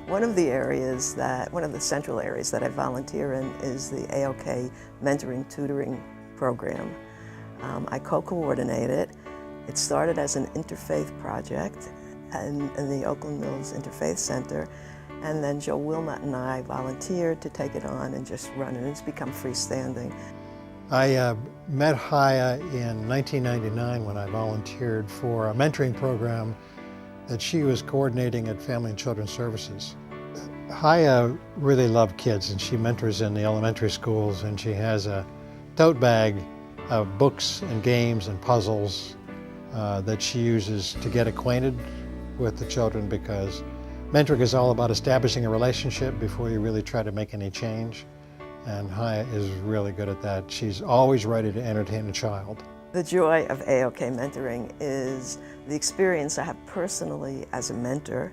One of the central areas that I volunteer in is the AOK mentoring tutoring program. I co-coordinate it. It started as an interfaith project in the Oakland Mills Interfaith Center, and then Joe Wilmot and I volunteered to take it on and just run it. It's become freestanding. I met Chaya in 1999 when I volunteered for a mentoring program that she was coordinating at Family and Children's Services. Chaya really loved kids, and she mentors in the elementary schools, and she has a tote bag of books and games and puzzles that she uses to get acquainted with the children, because mentoring is all about establishing a relationship before you really try to make any change. And Chaya is really good at that. She's always ready to entertain a child. The joy of AOK mentoring is the experience I have personally as a mentor.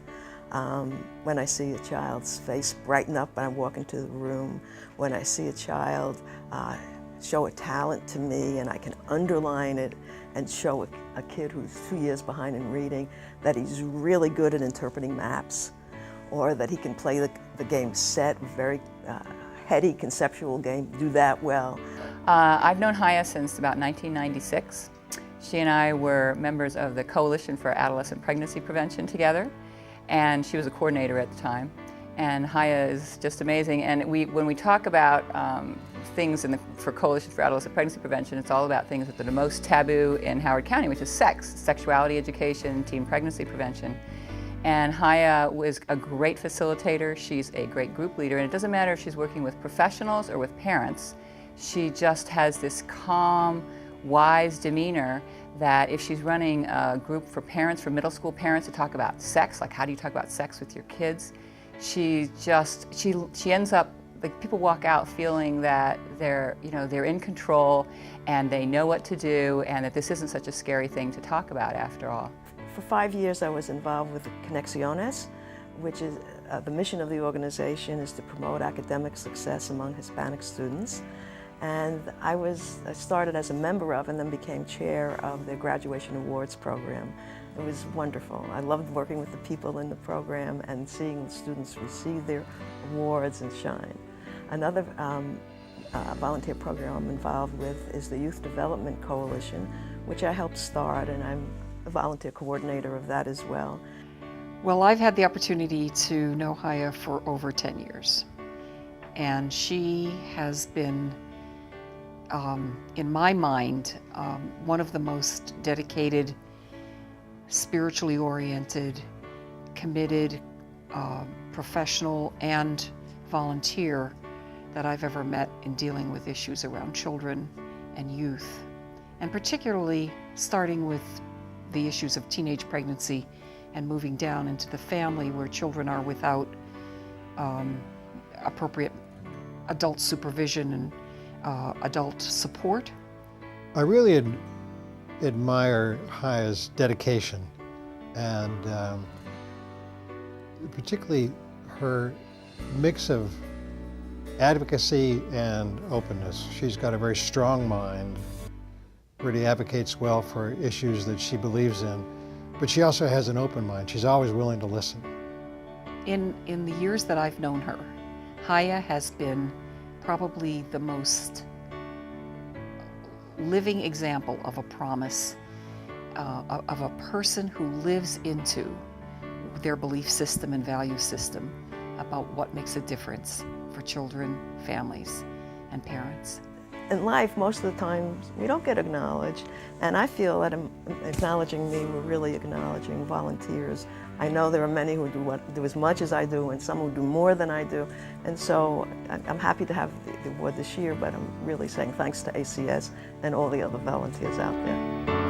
When I see a child's face brighten up when I walk into the room, when I see a child show a talent to me and I can underline it and show a kid who's 2 years behind in reading that he's really good at interpreting maps, or that he can play the game set, very heady conceptual game, do that well. I've known Chaya since about 1996. She and I were members of the Coalition for Adolescent Pregnancy Prevention together, and she was a coordinator at the time. And Chaya is just amazing. And when we talk about things for Coalition for Adolescent Pregnancy Prevention, it's all about things that are the most taboo in Howard County, which is sex, sexuality education, teen pregnancy prevention. And Chaya was a great facilitator. She's a great group leader, and it doesn't matter if she's working with professionals or with parents. She just has this calm, wise demeanor that if she's running a group for parents, for middle school parents to talk about sex, like how do you talk about sex with your kids, she ends up, like, people walk out feeling that they're in control and they know what to do, and that this isn't such a scary thing to talk about after all. For 5 years I was involved with Conexiones, which is the mission of the organization is to promote academic success among Hispanic students. And I started as a member of and then became chair of the graduation awards program. It was wonderful. I loved working with the people in the program and seeing the students receive their awards and shine. Another volunteer program I'm involved with is the Youth Development Coalition, which I helped start, and I'm a volunteer coordinator of that as well. Well, I've had the opportunity to know Chaya for over 10 years, and she has been, in my mind, one of the most dedicated, spiritually oriented, committed, professional and volunteer that I've ever met in dealing with issues around children and youth, and particularly starting with the issues of teenage pregnancy and moving down into the family where children are without appropriate adult supervision and adult support. I really admire Chaya's dedication, and particularly her mix of advocacy and openness. She's got a very strong mind, really advocates well for issues that she believes in, but she also has an open mind. She's always willing to listen. In the years that I've known her, Chaya has been probably the most living example of a promise, of a person who lives into their belief system and value system about what makes a difference for children, families, and parents. In life, most of the time, we don't get acknowledged, and I feel that acknowledging me, we're really acknowledging volunteers. I know there are many who do as much as I do, and some who do more than I do, and so I'm happy to have the award this year, but I'm really saying thanks to ACS and all the other volunteers out there.